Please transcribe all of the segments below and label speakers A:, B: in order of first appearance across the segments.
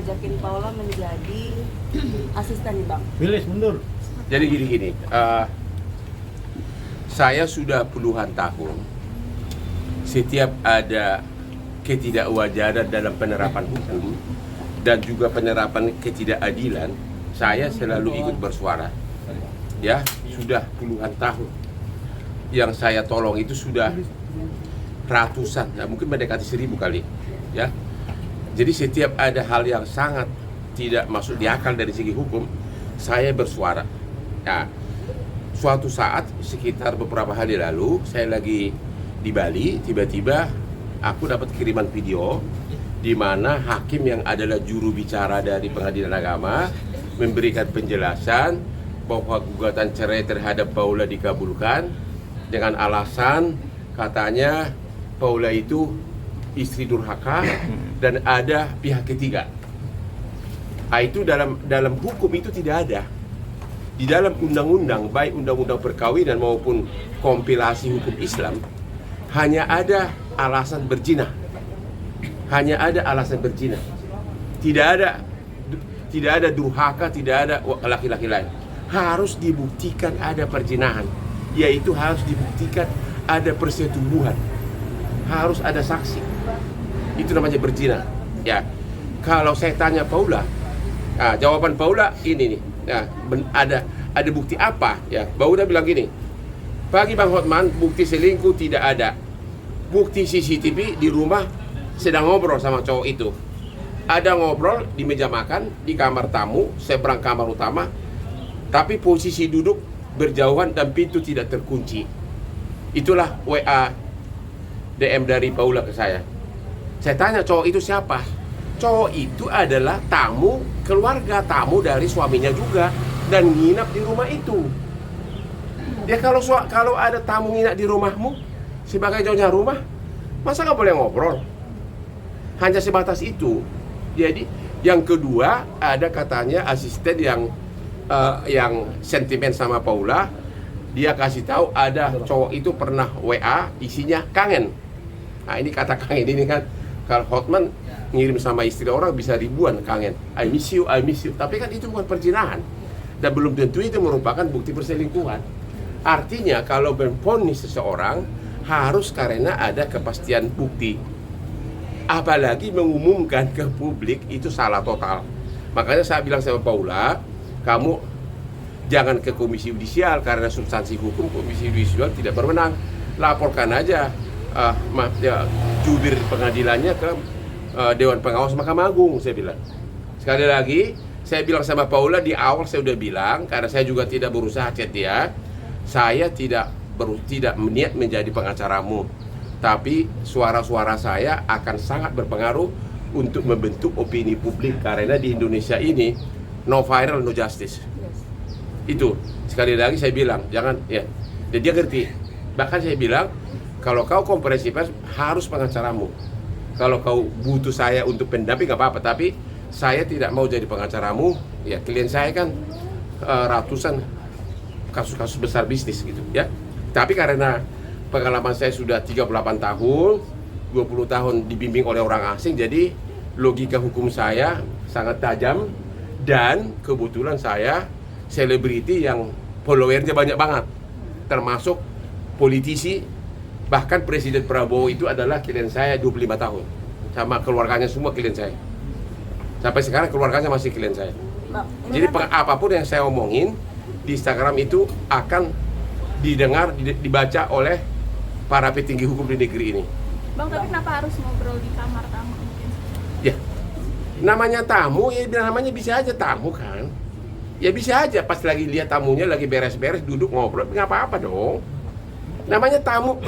A: ngajakin Paula menjadi asisten nih Bang?
B: Bilis mundur.
C: Jadi gini, saya sudah puluhan tahun setiap ada ketidakwajaran dalam penerapan hukum dan juga penerapan ketidakadilan, saya selalu ikut bersuara. Ya, sudah puluhan tahun. Yang saya tolong itu sudah ratusan, ya, mungkin mendekati 1000 kali. Ya, jadi setiap ada hal yang sangat tidak masuk di akal dari segi hukum, saya bersuara. Nah, suatu saat sekitar beberapa hari lalu, saya lagi di Bali, tiba-tiba aku dapat kiriman video di mana hakim yang adalah juru bicara dari Pengadilan Agama memberikan penjelasan bahwa gugatan cerai terhadap Paula dikabulkan dengan alasan katanya Paula itu istri durhaka dan ada pihak ketiga. Nah, itu dalam hukum itu tidak ada. Di dalam undang-undang, baik undang-undang perkawinan maupun kompilasi hukum Islam, hanya ada alasan berzina. Hanya ada alasan berzina. Tidak ada durhaka, tidak ada laki-laki lain. Harus dibuktikan ada perzinahan, yaitu harus dibuktikan ada persetubuhan. Harus ada saksi. Itu namanya berzina. Ya. Kalau saya tanya Paula, nah, jawaban Paula ini nih. Nah, ada bukti apa? Ya, Paula bilang gini. Pagi Bang Hotman, bukti selingkuh tidak ada. Bukti CCTV di rumah sedang ngobrol sama cowok itu. Ada ngobrol di meja makan, di kamar tamu, seberang kamar utama. Tapi posisi duduk berjauhan dan pintu tidak terkunci. Itulah WA DM dari Paula ke saya. Saya tanya cowok itu siapa? Cowok itu adalah tamu keluarga, tamu dari suaminya juga, dan nginap di rumah itu. Ya kalau ada tamu nginap di rumahmu sebagai nyonya rumah, masa nggak boleh ngobrol? Hanya sebatas itu. Jadi yang kedua, ada katanya asisten yang sentimen sama Paula. Dia kasih tahu ada cowok itu pernah WA isinya kangen. Nah, ini kata kangen ini kan kalau Hotman ngirim sama istri orang bisa ribuan kangen. I miss you, I miss you. Tapi kan itu bukan perzinahan. Dan belum tentu itu merupakan bukti perselingkuhan. Artinya kalau memvonis seseorang harus karena ada kepastian bukti. Apalagi mengumumkan ke publik itu salah total. Makanya saya bilang sama Paula, kamu jangan ke komisi yudisial karena substansi hukum komisi yudisial tidak berwenang. Laporkan aja jubir pengadilannya ke Dewan Pengawas Mahkamah Agung, saya bilang. Sekali lagi, saya bilang sama Paula di awal saya udah bilang, karena saya juga tidak berusaha chat dia, saya tidak berniat menjadi pengacaramu, tapi suara-suara saya akan sangat berpengaruh untuk membentuk opini publik, karena di Indonesia ini no viral no justice. Itu sekali lagi saya bilang, jangan ya. Dan dia ngerti. Bahkan saya bilang, kalau kau konferensi pers harus pengacaramu. Kalau kau butuh saya untuk pendamping nggak apa-apa, tapi saya tidak mau jadi pengacaramu. Ya, klien saya kan ratusan kasus-kasus besar bisnis gitu ya. Tapi karena pengalaman saya sudah 38 tahun, 20 tahun dibimbing oleh orang asing, jadi logika hukum saya sangat tajam, dan kebetulan saya selebriti yang followernya banyak banget, termasuk politisi. Bahkan Presiden Prabowo itu adalah klien saya 25 tahun. Sama keluarganya semua klien saya. Sampai sekarang keluarganya masih klien saya. Jadi apapun yang saya omongin di Instagram itu akan didengar, dibaca oleh para petinggi hukum di negeri ini.
D: Bang, tapi kenapa harus ngobrol di kamar tamu mungkin?
C: Ya, namanya tamu, ya namanya bisa aja tamu kan. Ya bisa aja pas lagi lihat tamunya lagi beres-beres duduk ngobrol, nggak apa-apa dong. Namanya tamu,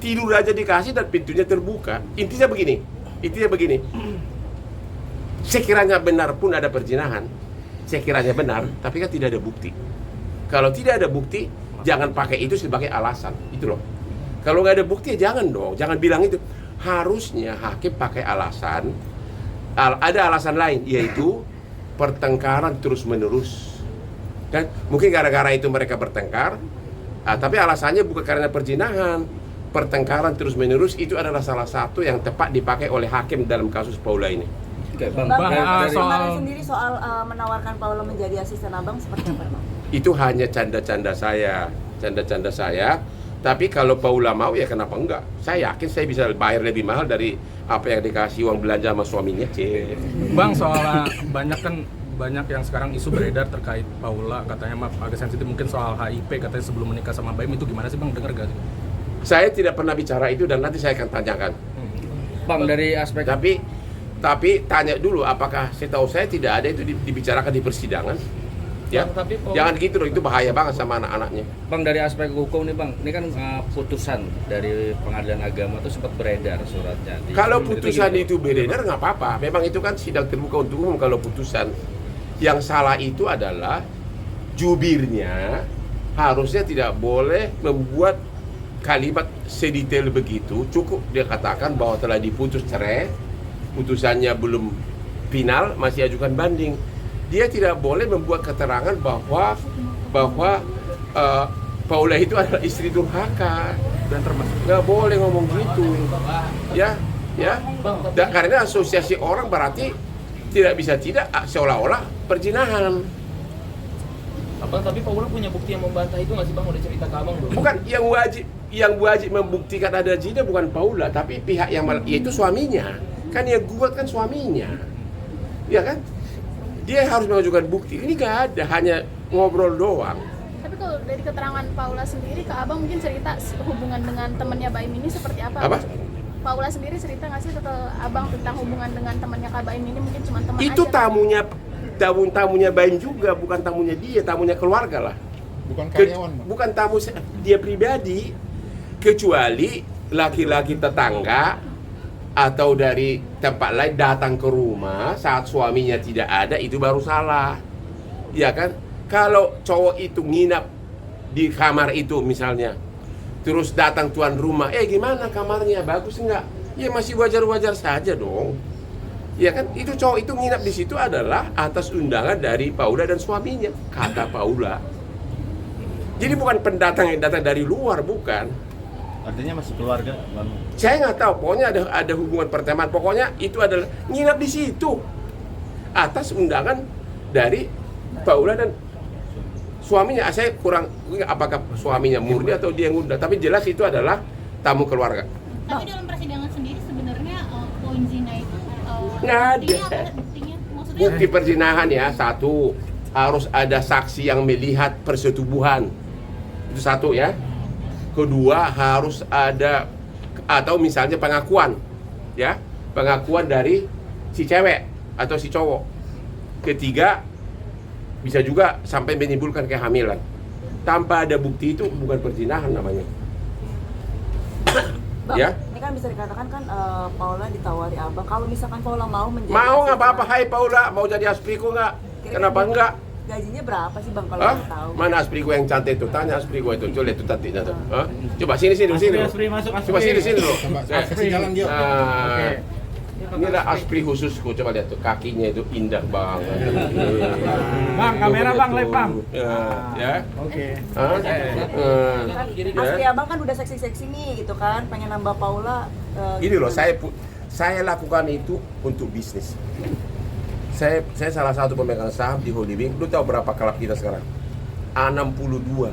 C: tidur aja dikasih dan pintunya terbuka. Intinya begini, sekiranya benar pun ada perzinahan, sekiranya benar, tapi kan tidak ada bukti. Kalau tidak ada bukti, jangan pakai itu sebagai alasan, itu loh. Kalau nggak ada bukti, ya jangan dong, jangan bilang itu. Harusnya hakim pakai alasan, ada alasan lain, yaitu pertengkaran terus-menerus. Dan mungkin gara-gara itu mereka bertengkar, tapi alasannya bukan karena perzinahan. Pertengkaran terus-menerus itu adalah salah satu yang tepat dipakai oleh hakim dalam kasus Paula ini.
B: Oke, Bang.
A: Bang,
B: Dari-
A: kemarin sendiri soal menawarkan Paula menjadi asisten abang seperti apa, Bang?
C: Itu hanya canda-canda saya. Tapi kalau Paula mau ya kenapa enggak? Saya yakin saya bisa bayar lebih mahal dari apa yang dikasih uang belanja sama suaminya.
E: Bang, soal banyak yang sekarang isu beredar terkait Paula, katanya agak sensitif mungkin soal HIV, katanya sebelum menikah sama Baim, itu gimana sih Bang, dengar gak sih?
C: Saya tidak pernah bicara itu dan nanti saya akan tanyakan.
B: Bang, dari aspek
C: Tapi tanya dulu apakah setahu saya tidak ada itu dibicarakan di persidangan. Ya,
F: Bang, tapi
C: jangan gitu loh, itu bahaya banget sama anak-anaknya.
B: Bang, dari aspek hukum nih Bang, ini kan putusan dari pengadilan agama itu sempat beredar suratnya.
C: Kalau putusan itu beredar nggak apa-apa. Memang itu kan sidang terbuka untuk umum. Kalau putusan yang salah itu adalah jubirnya harusnya tidak boleh membuat kalimat sedetail begitu. Cukup dia katakan bahwa telah diputus cerai, putusannya belum final, masih ajukan banding. Dia tidak boleh membuat keterangan bahwa Paula itu adalah istri durhaka.
E: Dan termasuk
C: Nggak boleh ngomong gitu, ya. Karena asosiasi orang berarti tidak seolah-olah perzinahan.
F: Abang, tapi Paula punya bukti yang membantah itu nggak sih Bang? Udah cerita ke abang belum?
C: Bukan yang wajib membuktikan ada zina bukan Paula, tapi pihak yang yaitu suaminya. Kan yang gugat kan suaminya, ya kan? Dia harus mengajukan bukti. Ini nggak ada, hanya ngobrol doang.
D: Tapi kalau dari keterangan Paula sendiri, ke abang mungkin cerita hubungan dengan temannya Baim ini seperti apa?
C: Apa?
D: Paula sendiri cerita nggak sih ke abang tentang hubungan dengan temannya Kak Baim ini, mungkin cuma teman
C: Itu
D: aja?
C: tamunya Baim juga, bukan tamunya dia, tamunya keluarga lah.
G: Bukan karyawan, Bang.
C: Bukan tamu dia pribadi, kecuali laki-laki tetangga atau dari tempat lain datang ke rumah saat suaminya tidak ada, itu baru salah, ya kan? Kalau cowok itu nginap di kamar itu misalnya, terus datang tuan rumah, gimana kamarnya, bagus enggak? Ya masih wajar-wajar saja dong, ya kan? Itu cowok itu nginap di situ adalah atas undangan dari Paula dan suaminya, kata Paula. Jadi bukan pendatang yang datang dari luar, bukan.
G: Artinya masih keluarga, Bang.
C: Saya nggak tahu, pokoknya ada hubungan pertemanan. Pokoknya itu adalah nginap di situ atas undangan dari Paula dan suaminya. Saya kurang apakah suaminya murni atau dia yang ngundang, tapi jelas itu adalah tamu keluarga.
H: Tapi dalam persidangan sendiri sebenarnya poin zina itu
C: Nggak ada.
H: buktinya apa? Buktinya maksudnya
C: Bukti perzinahan ya, satu, harus ada saksi yang melihat persetubuhan. Itu satu ya. Kedua, harus ada atau misalnya pengakuan, ya, pengakuan dari si cewek atau si cowok. Ketiga, bisa juga sampai menimbulkan kehamilan. Tanpa ada bukti itu bukan perzinahan namanya.
A: Bang,
C: Ya.
A: ini kan bisa dikatakan kan Paula ditawari abang. Kalau misalkan Paula mau menjadi
C: Mau nggak
A: asisten
C: apa-apa,
A: abang,
C: hai Paula, mau jadi aspriku nggak? Kenapa enggak?
A: gajinya berapa sih Bang kalau
C: Hah?
A: boleh tahu?
C: Mana aspriku yang cantik itu? Tanya aspriku itu, coba lihat tuh cantiknya tuh. Hah? Coba sini dulu. Coba sini dulu.
G: Coba kasih jalan dia.
C: Nah, inilah aspri khususku, coba lihat tuh, kakinya itu indah banget.
E: Bang, kamera Bang, live Bang.
C: Ya.
E: Oke.
C: Hah?
A: Kan asli abang kan udah seksi-seksi nih gitu kan, pengen nambah Paula.
C: Ini loh, saya lakukan itu untuk bisnis. Saya salah satu pemegang saham di Holding. Lu tahu berapa klub kita sekarang? 62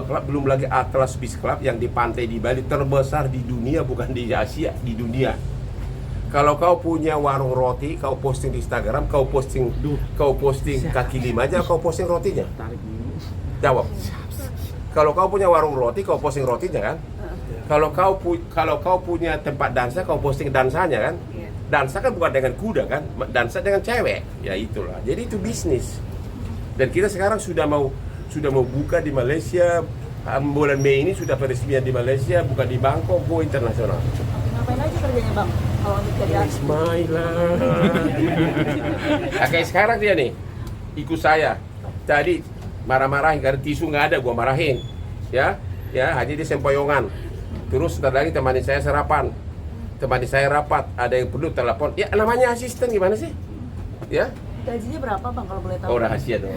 C: klub, belum lagi Atlas Beach Club yang di pantai di Bali, terbesar di dunia, bukan di Asia, di dunia. Kalau kau punya warung roti, kau posting di Instagram, kau posting kaki lima aja, kau posting rotinya. Jawab. Kalau kau punya warung roti, kau posting rotinya kan? Kalau kau punya tempat dansa, kau posting dansanya kan? Dansa kan bukan dengan kuda kan? Dansa dengan cewek. Ya itulah. Jadi itu bisnis. Dan kita sekarang sudah mau buka di Malaysia. Bulan Mei ini sudah peresmian di Malaysia, bukan di Bangkok, go internasional.
A: Ngapain aja kerjanya Bang kalau untuk jadi asli?
C: Bismillah. Nah, kayak sekarang dia nih, ikut saya. Tadi marah-marahin karena tisu nggak ada, gua marahin. Ya, hanya dia sempoyongan. Terus setelah lagi temani saya sarapan, temani saya rapat, ada yang perlu telepon. Ya namanya asisten gimana sih? Ya.
A: Gajinya berapa Bang kalau boleh tahu?
C: Oh, rahasia dong.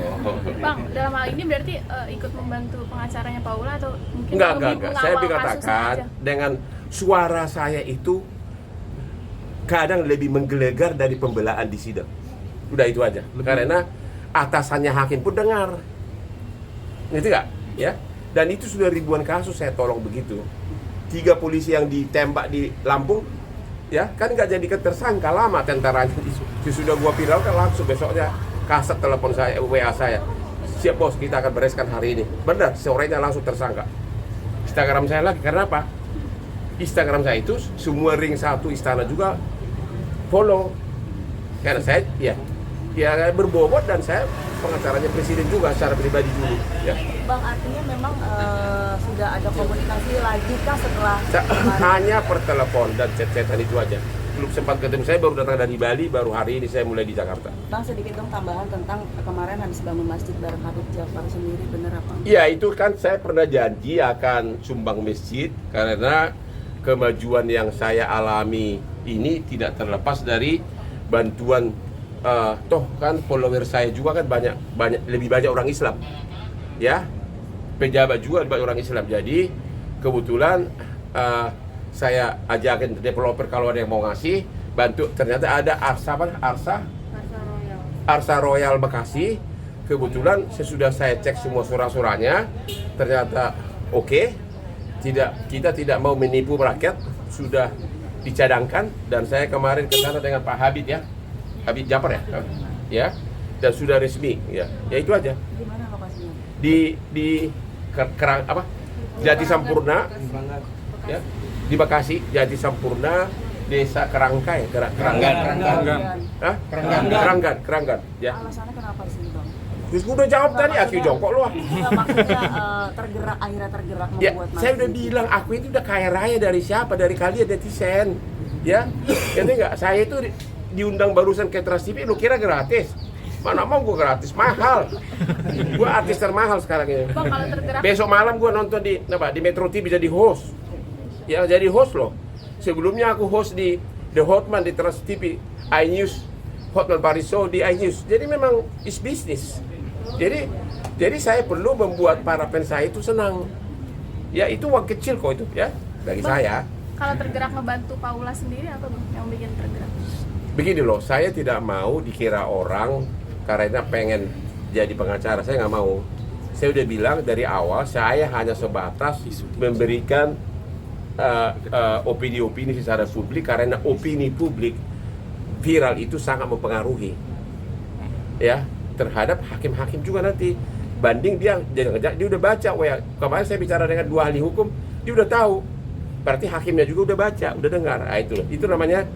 D: Bang, dalam hal ini berarti ikut membantu pengacaranya Paula atau mungkin
C: Enggak. Saya
D: mengawal kasusnya
C: dikatakan
D: aja?
C: dengan suara saya itu kadang lebih menggelegar dari pembelaan di sidang. Udah itu aja. Karena atasannya hakim pun dengar. Ngerti nggak? Ya. Dan itu sudah ribuan kasus saya tolong begitu. 3 polisi yang ditembak di Lampung, ya kan nggak jadi tersangka, lama tentaranya. Sudah gua viralkan langsung besoknya kasat telepon saya, WA saya. Siap bos, kita akan bereskan hari ini. Benar, sorenya langsung tersangka. Instagram saya lagi, karena apa? Instagram saya itu semua ring 1 istana juga follow. Karena saya ya berbobot dan saya pengacaranya presiden juga secara pribadi dulu. Ya.
A: Bang, artinya memang sudah ada komunikasi lagi kah setelah
C: Hanya per telepon dan chat-chatan itu aja. Belum sempat ketemu, saya baru datang dari Bali, baru hari ini saya mulai di Jakarta.
A: Bang, sedikit dong tambahan tentang kemarin habis bangun masjid bareng Habib Jafar sendiri, bener apa?
C: Iya, itu kan saya pernah janji akan sumbang masjid karena kemajuan yang saya alami ini tidak terlepas dari bantuan toh kan follower saya juga kan lebih banyak orang Islam. Ya. Pejabat juga banyak orang Islam. Jadi kebetulan saya ajakin developer kalau ada yang mau ngasih bantu, ternyata ada Arsa Royal Bekasi. Kebetulan sesudah saya cek semua surat-suratnya, ternyata oke. Kita tidak mau menipu rakyat, sudah dicadangkan, dan saya kemarin ke sana dengan Pak Habib ya. Habib Jafar ya. Dan sudah resmi ya. Ya itu aja.
A: Di mana lokasinya?
C: Di Jati Sampurna ya, di Bekasi, Jati Sampurna, Desa Kerangkai, Keranggan ya.
A: Alasannya kenapa sih, Bang?
C: Terus gue udah jawab tadi, aku jongkok lu.
A: Nggak, maksudnya akhirnya tergerak
C: Ya,
A: membuat
C: saya udah
A: masjid.
C: bilang aku itu udah kaya raya dari siapa? Dari kalian netizen. Ya. Ngerti enggak? Saya itu diundang barusan ke Trans TV, lu kira gratis? Mana mau gue gratis, mahal. Gue artis termahal sekarang ini.
D: Bang, kalau tergerak
C: Besok malam gue nonton di Metro TV jadi host. Ya, jadi host loh. Sebelumnya aku host di The Hotman di Trans TV, iNews, Hotman Paris Show di iNews. Jadi memang is business. Jadi saya perlu membuat para fans saya itu senang. Ya itu uang kecil kok itu ya bagi
D: Bang,
C: saya.
D: kalau tergerak ngebantu Paula sendiri apa Bang yang bikin tergerak?
C: Begini loh, saya tidak mau dikira orang karena pengen jadi pengacara. Saya nggak mau. Saya udah bilang dari awal, saya hanya sebatas memberikan opini-opini secara publik, karena opini publik viral itu sangat mempengaruhi ya terhadap hakim-hakim juga nanti. Banding dia udah baca. Kemarin saya bicara dengan 2 ahli hukum, dia udah tahu. Berarti hakimnya juga udah baca, udah dengar. Nah, itu namanya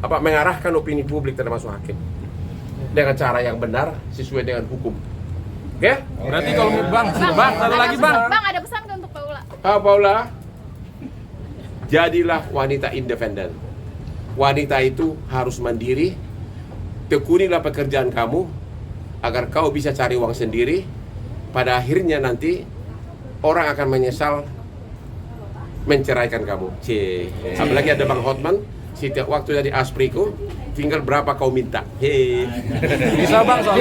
C: mengarahkan opini publik termasuk hakim dengan cara yang benar sesuai dengan hukum. Oke?
E: Berarti kalau Bang, satu lagi Bang.
D: Bang, ada pesan nggak untuk Paula?
C: Paula, jadilah wanita independen. Wanita itu harus mandiri. Tekunilah pekerjaan kamu agar kau bisa cari uang sendiri. Pada akhirnya nanti orang akan menyesal menceraikan kamu. Apalagi ada Bang Hotman, setiap waktu jadi aspriku, tinggal berapa kau minta.
E: Bisa Bang soal